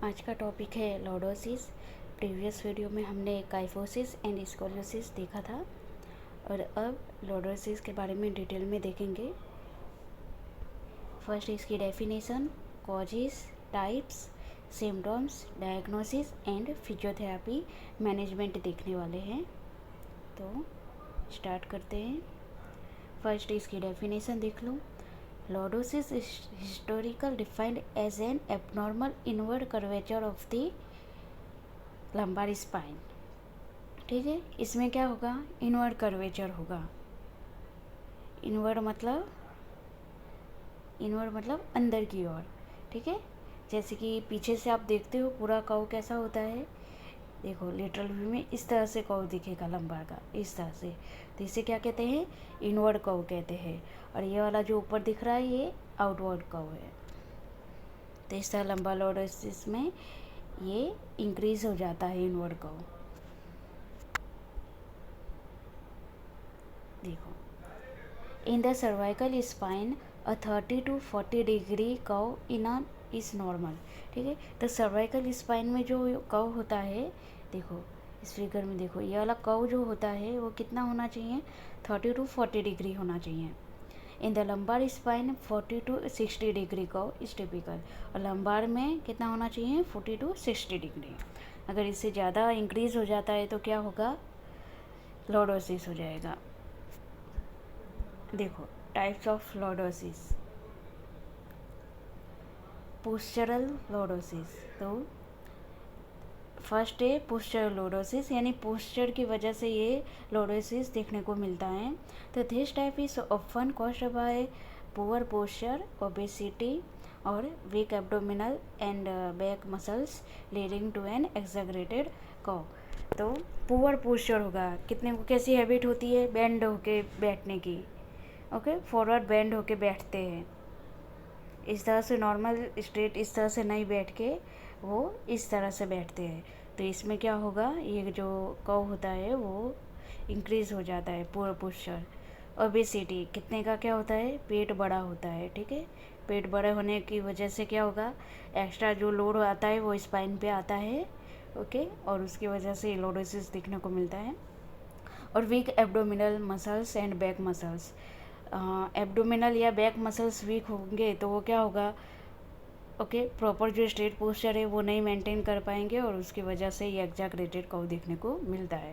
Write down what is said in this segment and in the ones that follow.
आज का टॉपिक है लॉर्डोसिस। प्रीवियस वीडियो में हमने काइफोसिस एंड स्कोलियोसिस देखा था और अब लॉर्डोसिस के बारे में डिटेल में देखेंगे। फर्स्ट इसकी definition, causes, types, symptoms, diagnosis and physiotherapy management देखने वाले हैं। तो स्टार्ट करते हैं। फर्स्ट इसकी डेफिनेशन देख लो। Lordosis is historically defined as an abnormal inward curvature of the lumbar spine। ठीक है, इसमें क्या होगा? इनवर्ड कर्वेचर होगा। इनवर्ड मतलब अंदर की ओर। ठीक है, जैसे कि पीछे से आप देखते हो पूरा कर्व कैसा होता है। देखो लेटरल व्यू में इस तरह से कर्व दिखेगा लंबार का, इस तरह से। तो इसे क्या कहते हैं? इनवर्ड कर्व कहते हैं। और ये वाला जो ऊपर दिख रहा है ये आउटवर्ड कर्व है। तो इस तरह लंबा लॉर्डोसिस में ये इंक्रीज हो जाता है इनवर्ड कर्व। देखो, in the cervical spine a 30 to 40 degree curve is normal. ठीक है, तो सर्वाइकल स्पाइन में जो कर्व होता है, देखो इस फिगर में देखो, ये वाला कर्व जो होता है वो कितना होना चाहिए? 30 to 40 डिग्री होना चाहिए। In the lumbar spine 40 to 60 degree curve is typical. और लंबार में कितना होना चाहिए? 40 to 60 डिग्री। अगर इससे ज़्यादा इंक्रीज हो जाता है तो क्या होगा? लॉर्डोसिस हो जाएगा। देखो types of lordosis. Postural lordosis. तो फर्स्ट है पोस्चरल लॉर्डोसिस, यानी पोस्चर की वजह से ये लॉर्डोसिस देखने को मिलता है। तो this type is often caused by poor posture, obesity और weak abdominal and back muscles leading to an exaggerated curve. तो पुअर पोस्चर होगा, कितने को कैसी हैबिट होती है? बेंड होके बैठने की। ओके, फॉरवर्ड बेंड होके बैठते हैं। इस तरह से नॉर्मल स्ट्रेट इस तरह से नहीं बैठ के वो इस तरह से बैठते हैं। तो इसमें क्या होगा? ये जो कर्व होता है वो इंक्रीज हो जाता है पूरा पोस्चर। ओबेसिटी, कितने का क्या होता है? पेट बड़ा होता है। ठीक है, पेट बड़े होने की वजह से क्या होगा? एक्स्ट्रा जो लोड आता है वो स्पाइन पे आता है। ओके, और उसकी वजह से लॉर्डोसिस देखने को मिलता है। और weak abdominal muscles and back muscles, abdominal या बैक मसल्स वीक होंगे तो वो क्या होगा? ओके, प्रॉपर जो स्ट्रेट पोस्चर है वो नहीं मेंटेन कर पाएंगे और उसकी वजह से ये एक्सैगरेटेड कर्व देखने को मिलता है।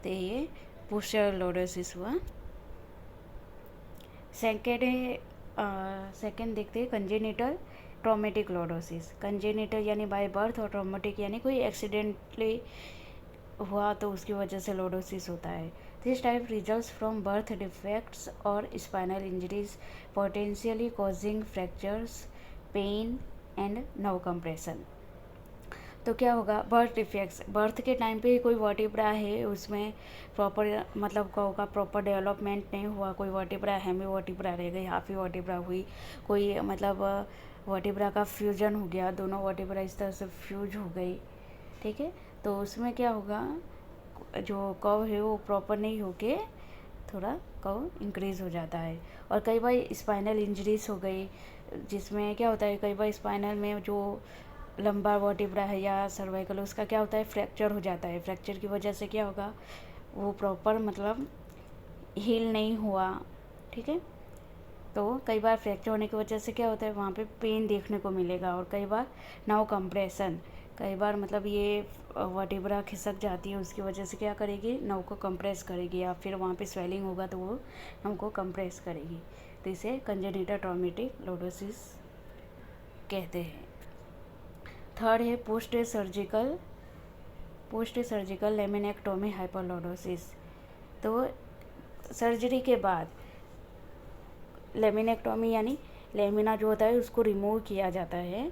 तो ये पोस्चरल लॉर्डोसिस हुआ। सेकेंड देखते हैं कंजेनिटल ट्रॉमेटिक लॉर्डोसिस। कंजेनिटल यानी बाय बर्थ और ट्रॉमेटिक यानी कोई एक्सीडेंटली हुआ तो उसकी वजह से लॉर्डोसिस होता है। This type results from birth defects और spinal injuries potentially causing fractures, pain and nerve compression. तो क्या होगा? बर्थ डिफेक्ट्स, बर्थ के टाइम पे कोई वर्टिब्रा है उसमें प्रॉपर मतलब कर्व का प्रॉपर डेवलपमेंट नहीं हुआ, कोई वर्टिब्रा हेमी वर्टिब्रा रह गई, हाफी वर्टिब्रा हुई, कोई मतलब वर्टिब्रा का फ्यूजन हो गया, दोनों वर्टिब्रा इस तरह से फ्यूज हो गई। ठीक है, तो उसमें क्या होगा? जो कर्व है वो प्रॉपर नहीं होके थोड़ा कर्व इंक्रीज हो जाता है। और कई बार स्पाइनल इंजरीज हो गई, जिसमें क्या होता है? कई बार स्पाइनल में जो लंबा वर्टिब्रा है या सर्वाइकल, उसका क्या होता है? फ्रैक्चर हो जाता है। फ्रैक्चर की वजह से क्या होगा? वो प्रॉपर मतलब हील नहीं हुआ। ठीक है, तो कई बार फ्रैक्चर होने की वजह से क्या होता है? वहाँ पे पेन देखने को मिलेगा। और कई बार नर्व कंप्रेशन, कई बार मतलब ये वर्टिब्रा खिसक जाती है, उसकी वजह से क्या करेगी? नर्व को कंप्रेस करेगी, या फिर वहाँ पे स्वेलिंग होगा तो वो नर्व को कंप्रेस करेगी। तो इसे कंजेनिटल ट्रॉमेटिक लॉर्डोसिस कहते हैं। थर्ड है पोस्ट सर्जिकल लेमिनेक्टोमी हाइपरलॉर्डोसिस। तो सर्जरी के बाद लेमिनेक्टोमी यानी लेमिना जो होता है उसको रिमूव किया जाता है।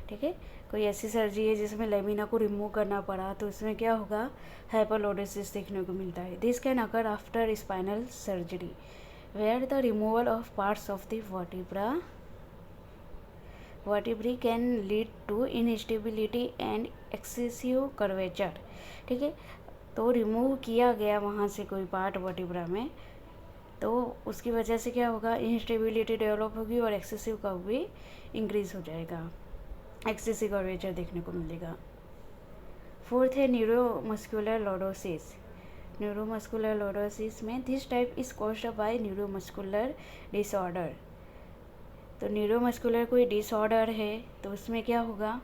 ठीक है, कोई ऐसी सर्जरी है जिसमें लेमिना को रिमूव करना पड़ा तो उसमें क्या होगा? हाइपरलॉर्डोसिस देखने को मिलता है। This can occur after spinal surgery where the removal of parts of the vertebrae can lead to instability and excessive curvature. ठीक है, तो रिमूव किया गया वहाँ से कोई पार्ट वर्टिब्रा में, तो उसकी वजह से क्या होगा? इंस्टेबिलिटी डेवलप होगी और एक्सेसिव कर्व भी इंक्रीज हो जाएगा। एक्सेसिव कर्वेचर देखने को मिलेगा। फोर्थ है न्यूरोमस्कुलर लॉर्डोसिस। न्यूरोमस्कुलर लॉर्डोसिस में this type is caused bye neuromuscular disorder. तो न्यूरोमस्कुलर कोई डिसऑर्डर है तो उसमें क्या होगा,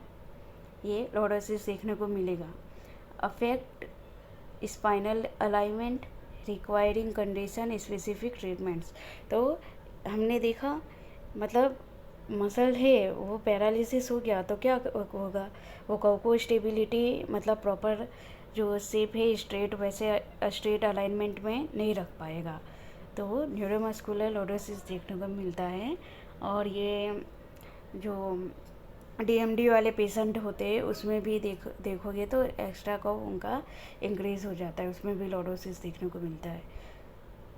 ये लॉर्डोसिस देखने को मिलेगा। Affect spinal alignment requiring condition specific treatments. तो हमने देखा मतलब मसल है वो पैरालिसिस हो गया तो क्या होगा, वो को स्टेबिलिटी मतलब प्रॉपर जो शेप है स्ट्रेट वैसे स्ट्रेट अलाइनमेंट में नहीं रख पाएगा। तो न्यूरोमस्कुलर लॉर्डोसिस देखने को मिलता है। और ये जो डीएमडी वाले पेशेंट होते हैं उसमें भी देखोगे तो एक्स्ट्रा का उनका इंक्रीज़ हो जाता है, उसमें भी लॉर्डोसिस देखने को मिलता है।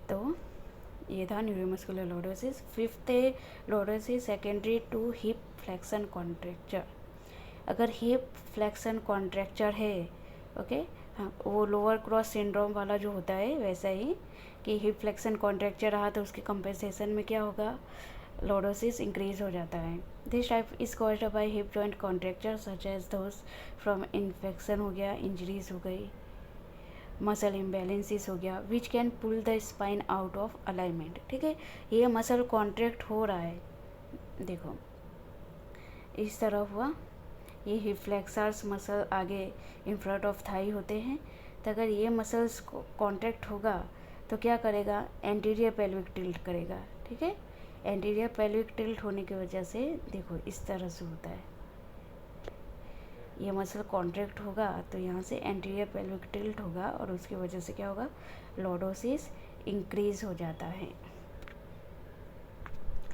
तो ये था न्यूरोमस्कुलर लॉर्डोसिस। फिफ्थ है lordosis secondary to hip flexion contracture. अगर हिप फ्लेक्शन कॉन्ट्रैक्चर है, ओके, हाँ, वो लोअर क्रॉस सिंड्रोम वाला जो होता है वैसा ही कि हिप फ्लेक्शन कॉन्ट्रैक्चर रहा तो उसके कंपेंसेशन में क्या होगा, लॉर्डोसिस इंक्रीज हो जाता है। This type is caused by hip joint contracture such as those from infection हो गया, इंजरीज हो गई, मसल इम्बैलेंसिस हो गया, which can pull the spine out of alignment. ठीक है, ये मसल कॉन्ट्रैक्ट हो रहा है, देखो इस तरह हुआ, ये हिप फ्लेक्सर्स मसल आगे इन फ्रंट ऑफ थाई होते हैं। तो अगर ये मसल्स कॉन्ट्रैक्ट होगा तो क्या करेगा, एंटीरियर पेल्विक टिल्ट करेगा। ठीक है, एंटीरियर पेल्विक टिल्ट होने की वजह से देखो इस तरह से होता है, ये मसल कॉन्ट्रैक्ट होगा तो यहाँ से एंटीरियर पेल्विक टिल्ट होगा और उसकी वजह से क्या होगा, लॉर्डोसिस इंक्रीज हो जाता है।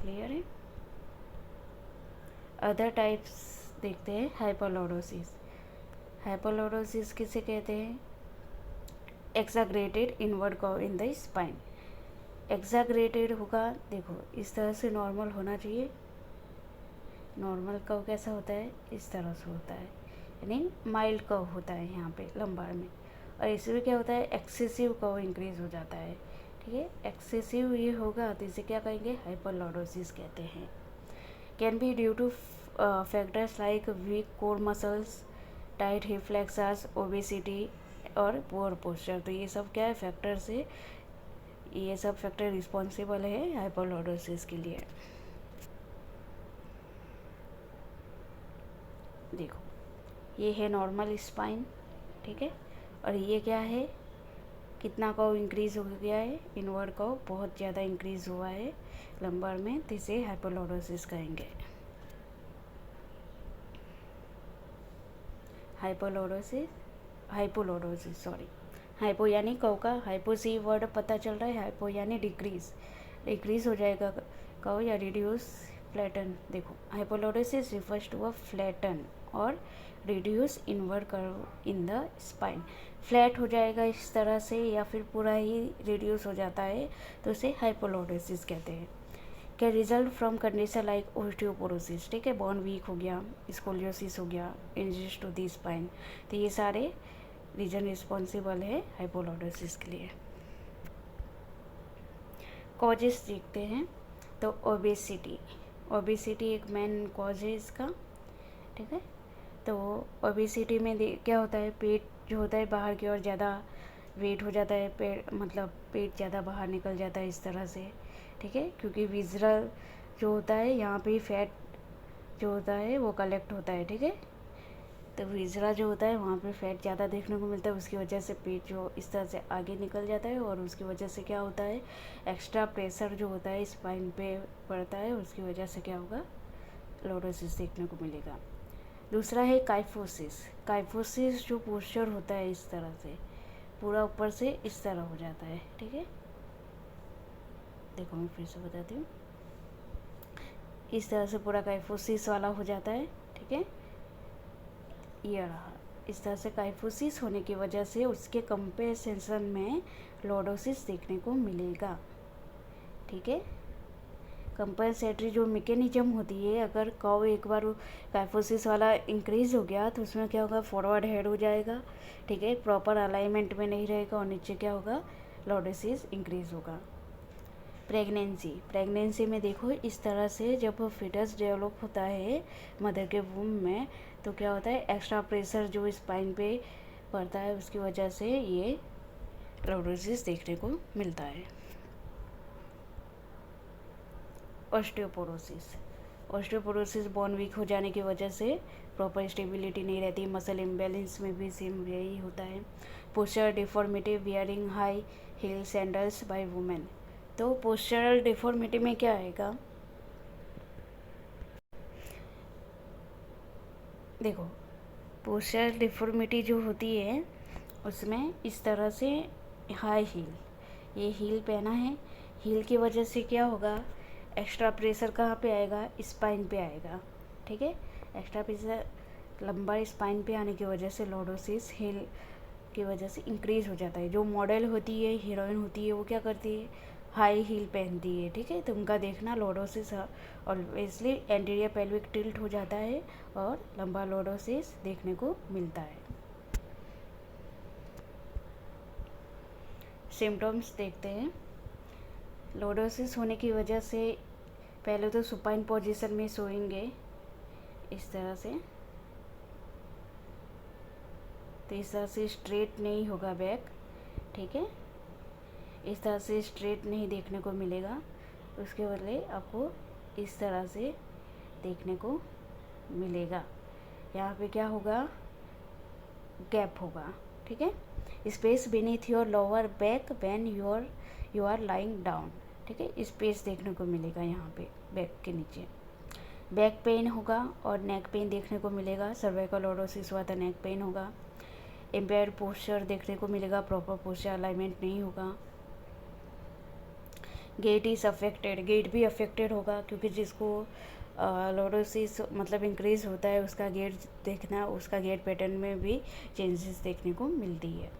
क्लियर है। अदर टाइप्स देखते हैं, हाइपरलॉर्डोसिस। हाइपरलॉर्डोसिस किसे कहते हैं, exaggerated inward curve in the spine. Exaggerated होगा, देखो इस तरह से नॉर्मल होना चाहिए, नॉर्मल कर्व कैसा होता है, इस तरह से होता है, यानी माइल्ड कर्व होता है यहाँ पे लंबार में। और इसमें क्या होता है, एक्सेसिव कर्व इंक्रीज हो जाता है। ठीक है, एक्सेसिव ये होगा तो इसे क्या कहेंगे, हाइपरलॉर्डोसिस कहते हैं। Can be due to factors like weak core muscles, tight hip flexors, obesity और पुअर पोस्चर। तो ये सब क्या है, फैक्टर्स है, ये सब फैक्टर रिस्पॉन्सिबल है हाइपरलॉर्डोसिस के लिए। देखो ये है नॉर्मल स्पाइन, ठीक है, और ये क्या है, कितना कर्व इंक्रीज हो गया है, इनवर्ड कर्व बहुत ज़्यादा इंक्रीज हुआ है लंबार में, तो इसे हाइपरलॉर्डोसिस कहेंगे। हाइपोलॉर्डोसिस सॉरी, हाइपो यानी कर्व का, हाइपो से वर्ड पता चल रहा है, हाइपो यानी डिक्रीज हो जाएगा कर्व या रिड्यूस फ्लैटन। देखो हाइपोलॉर्डोसिस रिफर्स टू अ फ्लैटन और reduce inward curve in the spine. Flat हो जाएगा इस तरह से या फिर पूरा ही रिड्यूस हो जाता है तो उसे हाइपोलॉर्डोसिस कहते हैं। Can result from condition like osteoporosis, ठीक है, बोन वीक हो गया, स्कोलियोसिस हो गया, इंजरीज टू दी स्पाइन। तो ये सारे रीजन रिस्पॉन्सिबल है हाइपोलॉर्डोसिस के लिए। कॉजेस देखते हैं, तो ओबेसिटी एक मेन कॉज है इसका। ठीक है, तो ओबेसिटी में क्या होता है, पेट जो होता है बाहर की ओर ज़्यादा वेट हो जाता है, पेट ज़्यादा बाहर निकल जाता है इस तरह से। ठीक है, क्योंकि विजरल जो होता है यहाँ पे फैट जो होता है वो कलेक्ट होता है। ठीक है, तो विजरा जो होता है वहाँ पे फैट ज़्यादा देखने को मिलता है, उसकी वजह से पेट जो इस तरह से आगे निकल जाता है और उसकी वजह से क्या होता है, एक्स्ट्रा प्रेशर जो होता है स्पाइन पे पड़ता है, उसकी वजह से क्या होगा, लॉर्डोसिस देखने को मिलेगा। दूसरा है काइफोसिस जो पोस्चर होता है इस तरह से पूरा ऊपर से इस तरह हो जाता है। ठीक है, देखो मैं फिर से बताती हूँ, इस तरह से पूरा काइफोसिस वाला हो जाता है। ठीक है, ये रहा, इस तरह से काइफोसिस होने की वजह से उसके कंपेंसेशन में लॉर्डोसिस देखने को मिलेगा। ठीक है, कंपनसेटरी जो मैकेनिज्म होती है, अगर कर्व एक बार काइफोसिस वाला इंक्रीज हो गया तो उसमें क्या होगा, फॉरवर्ड हेड हो जाएगा। ठीक है, प्रॉपर अलाइनमेंट में नहीं रहेगा और नीचे क्या होगा, लॉर्डोसिस इंक्रीज होगा। प्रेगनेंसी में देखो इस तरह से जब फिटस डेवलप होता है मदर के वूम में, तो क्या होता है, एक्स्ट्रा प्रेशर जो स्पाइन पे पड़ता है उसकी वजह से ये लॉर्डोसिस देखने को मिलता है। ऑस्टियोपोरोसिस बोन वीक हो जाने की वजह से प्रॉपर स्टेबिलिटी नहीं रहती, मसल इम्बैलेंस में भी सेम यही होता है। Postural deformity wearing high heel sandals by women. तो पोस्चरल डिफॉर्मिटी में क्या आएगा, देखो पोस्चरल डिफॉर्मिटी जो होती है उसमें इस तरह से हाई हील, ये हील पहना है, हील की वजह से क्या होगा, एक्स्ट्रा प्रेशर कहाँ पे आएगा, स्पाइन पे आएगा, ठीक है। एक्स्ट्रा प्रेशर लंबा स्पाइन पे आने की वजह से लॉर्डोसिस हील की वजह से इंक्रीज हो जाता है। जो मॉडल होती है, हीरोइन होती है, वो क्या करती है, हाई हील पहनती है, ठीक है। तो उनका देखना lordosis obviously anterior pelvic tilt हो जाता है और लंबा लॉर्डोसिस देखने को मिलता है। सिम्टम्स देखते हैं। लॉर्डोसिस होने की वजह से पहले तो सुपाइन पोजीशन में सोएंगे इस तरह से, तो इस तरह से स्ट्रेट नहीं होगा बैक, ठीक है, इस तरह से स्ट्रेट नहीं देखने को मिलेगा। उसके बदले आपको इस तरह से देखने को मिलेगा। यहाँ पे क्या होगा, गैप होगा, ठीक है, space beneath your lower back when you are lying down, ठीक है, स्पेस देखने को मिलेगा यहाँ पे बैक के नीचे। बैक पेन होगा और नेक पेन देखने को मिलेगा। सर्वाइकल लॉर्डोसिस हुआ तो नेक पेन होगा। इम्पेयर्ड पोस्चर देखने को मिलेगा, प्रॉपर पोस्चर अलाइनमेंट नहीं होगा। गेट इज़ अफेक्टेड, गेट भी अफेक्टेड होगा, क्योंकि जिसको लॉर्डोसिस मतलब इंक्रीज होता है उसका गेट देखना, उसका गेट पैटर्न में भी चेंजेस देखने को मिलती है।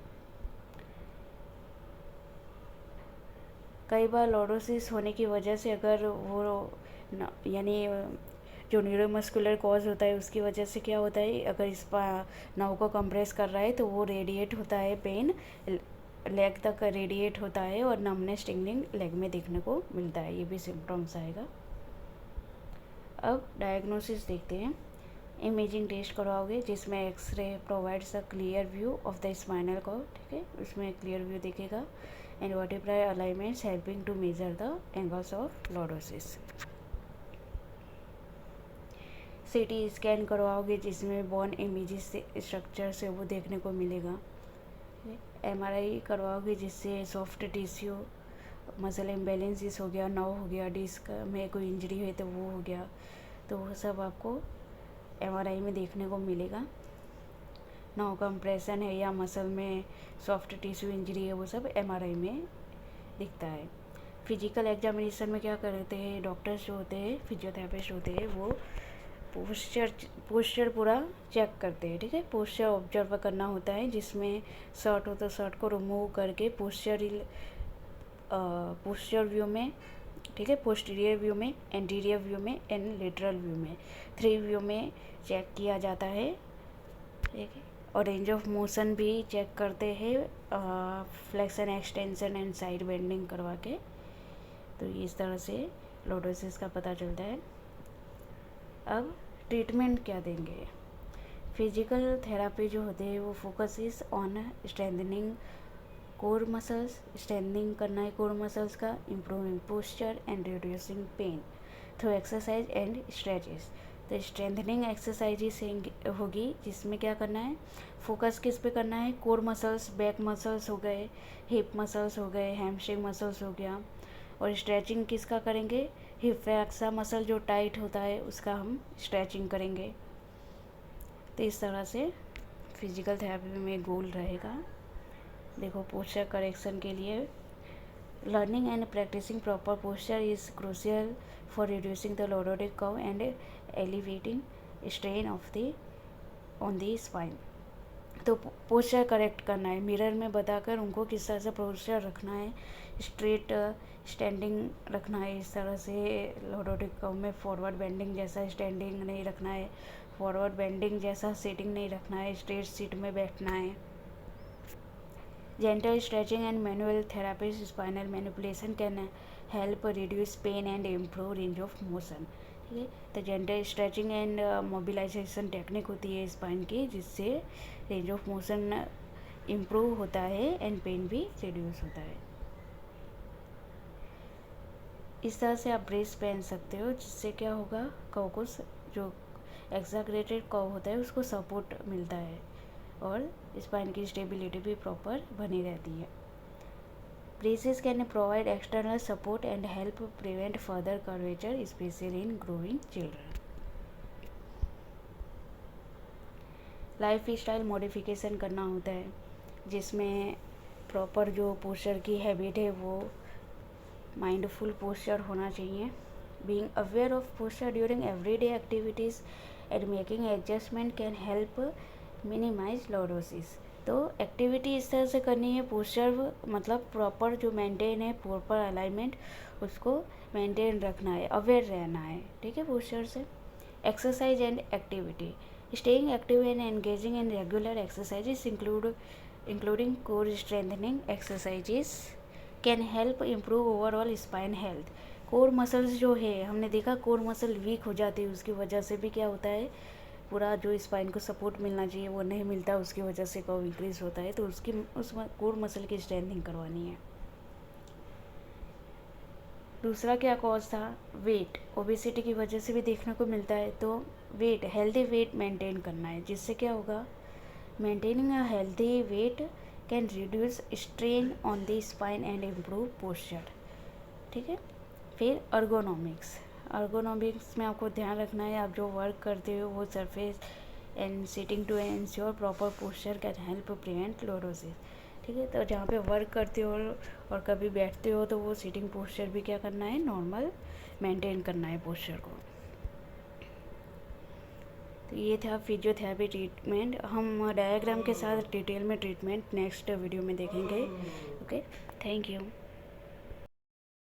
कई बार लॉर्डोसिस होने की वजह से अगर वो यानी जो न्यूरोमस्कुलर कॉज होता है उसकी वजह से क्या होता है, अगर इस नाव को कंप्रेस कर रहा है तो वो रेडिएट होता है, पेन लेग तक रेडिएट होता है और नमनेस टिंगलिंग लेग में देखने को मिलता है, ये भी सिम्टम्स आएगा। अब डायग्नोसिस देखते हैं। इमेजिंग टेस्ट करवाओगे जिसमें X ray provides a clear view of the spinal cord, ठीक है, उसमें क्लियर व्यू दिखेगा। And vertebral alignments helping to measure the angles of lordosis. CT scan करवाओगे जिसमें बोन इमेजेस स्ट्रक्चर से वो देखने को मिलेगा। एमआरआई करवाओगे जिससे सॉफ्ट टिश्यू मसल इम्बैलेंसिस हो गया, नर्व हो गया, डिस्क में कोई इंजरी है तो वो हो गया, तो वो सब आपको एमआरआई में देखने को मिलेगा। नर्व कंप्रेशन है या मसल में सॉफ्ट टिश्यू इंजरी है, वो सब एमआरआई में दिखता है। फिजिकल एग्जामिनेशन में क्या करते हैं डॉक्टर्स जो होते हैं, फिजियोथेरेपिस्ट होते हैं, वो पोस्चर पूरा चेक करते हैं, ठीक है। पोस्चर ऑब्जर्व करना होता है, जिसमें शर्ट हो तो शर्ट को रिमूव करके पोस्चर व्यू में, ठीक है, पोस्टीरियर व्यू में, एंटीरियर व्यू में एंड लेटरल व्यू में, 3 व्यू में चेक किया जाता है, ठीक है। और रेंज ऑफ मोशन भी चेक करते हैं flexion extension and side bending करवा के, तो इस तरह से लॉर्डोसिस का पता चलता है। अब ट्रीटमेंट क्या देंगे। फिजिकल थेरापी जो होते हैं वो focus is on strengthening core muscles, strengthening करना है कोर मसल्स का, improving posture and reducing pain through exercise and stretches. तो स्ट्रेंथनिंग एक्सरसाइजेस होगी जिसमें क्या करना है, फोकस किस पे करना है, कोर मसल्स, बैक मसल्स हो गए, हिप मसल्स हो गए, हैमस्ट्रिंग मसल्स हो गया। और स्ट्रेचिंग किसका करेंगे, हिप फ्लेक्सर मसल जो टाइट होता है उसका हम स्ट्रेचिंग करेंगे। तो इस तरह से फिजिकल थेरेपी में गोल रहेगा। देखो पोस्चर करेक्शन के लिए learning and practicing proper posture is crucial for reducing the lordotic curve and elevating strain on the spine. तो पोस्चर करेक्ट करना है, मिरर में बताकर उनको किस तरह से पोस्चर रखना है, स्ट्रेट स्टैंडिंग रखना है, इस तरह से लॉर्डोटिक कर्व में फॉरवर्ड बेंडिंग जैसा स्टैंडिंग नहीं रखना है, फॉरवर्ड बेंडिंग जैसा सीटिंग नहीं रखना है, स्ट्रेट सीट में बैठना है। Gentle stretching and manual therapy spinal manipulation can help reduce pain and improve range of motion. ठीक है, तो gentle stretching and mobilization technique होती है स्पाइन की, जिससे रेंज ऑफ मोशन इम्प्रूव होता है एंड पेन भी रिड्यूस होता है। इस तरह से आप ब्रेस पहन सकते हो, जिससे क्या होगा, कव को जो एक्साग्रेटेड कव होता है उसको सपोर्ट मिलता है और स्पाइन की स्टेबिलिटी भी प्रॉपर बनी रहती है। Braces can provide external support and help prevent further curvature specially in growing children. Life style modification करना होता है, जिसमें प्रॉपर जो पोस्चर की हैबिट है वो माइंडफुल पोस्चर होना चाहिए। Being aware of posture during everyday activities and making adjustment can help minimize lordosis. तो एक्टिविटी इस तरह से करनी है, पोस्चर मतलब प्रॉपर जो मेंटेन है, प्रॉपर अलाइनमेंट उसको मेंटेन रखना है, अवेयर रहना है। ठीक है, पोस्चर से। Exercise and activity, staying active and engaging in regular exercises including core strengthening exercises can help improve overall spine health. Core muscles जो है, हमने देखा कोर मसल वीक हो जाती है, उसकी वजह से भी क्या होता है, पूरा जो स्पाइन को सपोर्ट मिलना चाहिए वो नहीं मिलता, उसकी वजह से कर्व इंक्रीज होता है। तो उस कोर मसल की स्ट्रेंथनिंग करवानी है। दूसरा क्या कॉज था, वेट। ओबेसिटी की वजह से भी देखने को मिलता है। तो वेट, हेल्दी वेट मेंटेन करना है, जिससे क्या होगा, maintaining a healthy weight can reduce strain on the spine and improve posture. ठीक है, फिर अर्गोनॉमिक्स में आपको ध्यान रखना है, आप जो वर्क करते हो वो surface and sitting to ensure proper posture can help prevent lordosis. ठीक है, तो जहाँ पे वर्क करते हो और कभी बैठते हो तो वो सिटिंग पोस्चर भी क्या करना है, नॉर्मल मेंटेन करना है पोस्चर को। तो ये था फिजियोथेरेपी ट्रीटमेंट। हम डायग्राम के साथ डिटेल में ट्रीटमेंट नेक्स्ट वीडियो में देखेंगे। Okay, thank you.